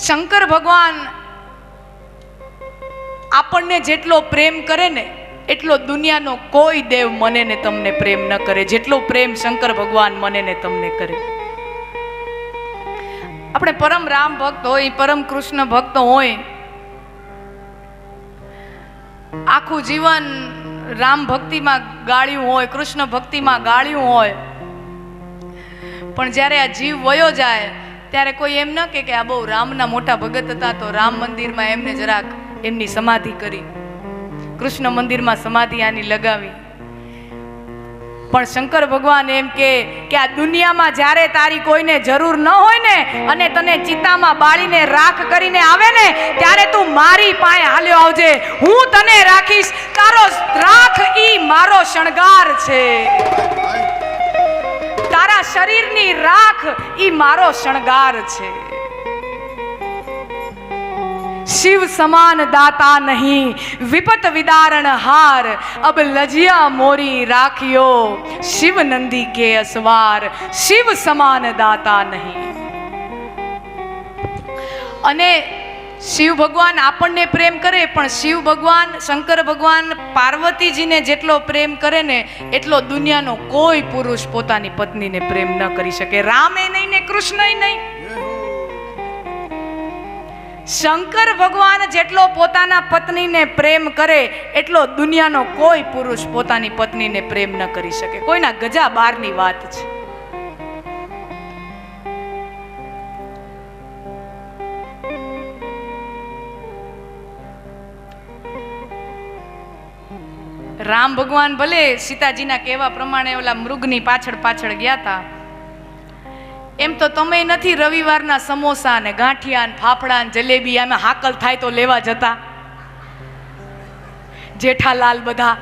શંકર ભગવાન આપણને જેટલો પ્રેમ કરે ને એટલો દુનિયાનો કોઈ દેવ મને ને તમને પ્રેમ ન કરે, જેટલો પ્રેમ શંકર ભગવાન મને ને તમને કરે. આપણે પરમ રામ ભક્ત હોય, પરમ કૃષ્ણ ભક્ત હોય, આખું જીવન રામ ભક્તિમાં ગાળ્યું હોય, કૃષ્ણ ભક્તિમાં ગાળ્યું હોય, પણ જ્યારે આ જીવ વયો જાય ત્યારે કોઈ એમ ન કે આ બહુ રામના મોટા ભગત હતા તો રામ મંદિરમાં એમને જરાક એમની સમાધિ કરી, કૃષ્ણ મંદિરમાં સમાધિ આની લગાવી. પણ શંકર ભગવાન એમ કે આ દુનિયામાં જ્યારે તારી કોઈને જરૂર ન હોય ને અને તને ચિતામાં બાળીને રાખ કરીને આવે ને ત્યારે તું મારી પાસે હાલ્યો આવજે, હું તને રાખીશ, તારો રાખ ઈ મારો શણગાર છે, તારા શરીરની રાખ ઈ મારો શણગાર છે. शिव समान दाता नहीं विपत विदारण हार, अब लजिया मोरी राखियो शिव नंदी के असवार, शिव समान दाता नहीं. અને શિવ ભગવાન આપણને પ્રેમ કરે, પણ શિવ ભગવાન શંકર ભગવાન પાર્વતીજીને જેટલો પ્રેમ કરે ને એટલો દુનિયાનો કોઈ પુરુષ પોતાની પત્નીને પ્રેમ ન કરી શકે. રામે નહીં ને કૃષ્ણય નહીં. શંકર ભગવાન જેટલો પોતાના પત્નીને પ્રેમ કરે એટલો દુનિયાનો કોઈ પુરુષ પોતાની પત્નીને પ્રેમ ન કરી શકે. કોઈના ગજા બહારની વાત છે. રામ ભગવાન ભલે સીતાજીના કહેવા પ્રમાણે ઓલા મૃગની પાછળ પાછળ ગયા હતા, એમ તો તમે નથી રવિવારના સમોસા ને ગાંઠિયા ને ફાફડા ને જલેબી આમાં હાકલ થાય તો લેવા જતા? જેઠાલાલ બધા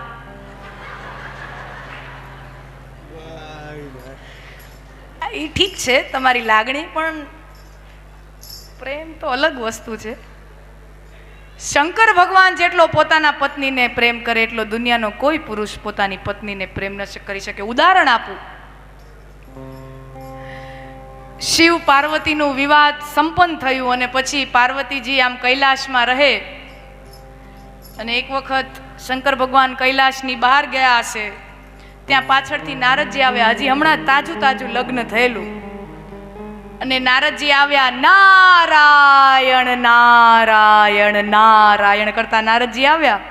એ ઠીક છે તમારી લાગણી, પણ પ્રેમ તો અલગ વસ્તુ છે. શંકર ભગવાન જેટલો પોતાના પત્નીને પ્રેમ કરે એટલો દુનિયાનો કોઈ પુરુષ પોતાની પત્નીને પ્રેમ ન કરી શકે. ઉદાહરણ આપું. શિવ પાર્વતીનું વિવાદ સંપન્ન થયું અને પછી પાર્વતીજી આમ કૈલાશમાં રહે અને એક વખત શંકર ભગવાન કૈલાશની બહાર ગયા હશે, ત્યાં પાછળથી નારદજી આવ્યા. હજી હમણાં તાજું લગ્ન થયેલું અને નારદજી આવ્યા. નારાયણ નારાયણ નારાયણ કરતા નારદજી આવ્યા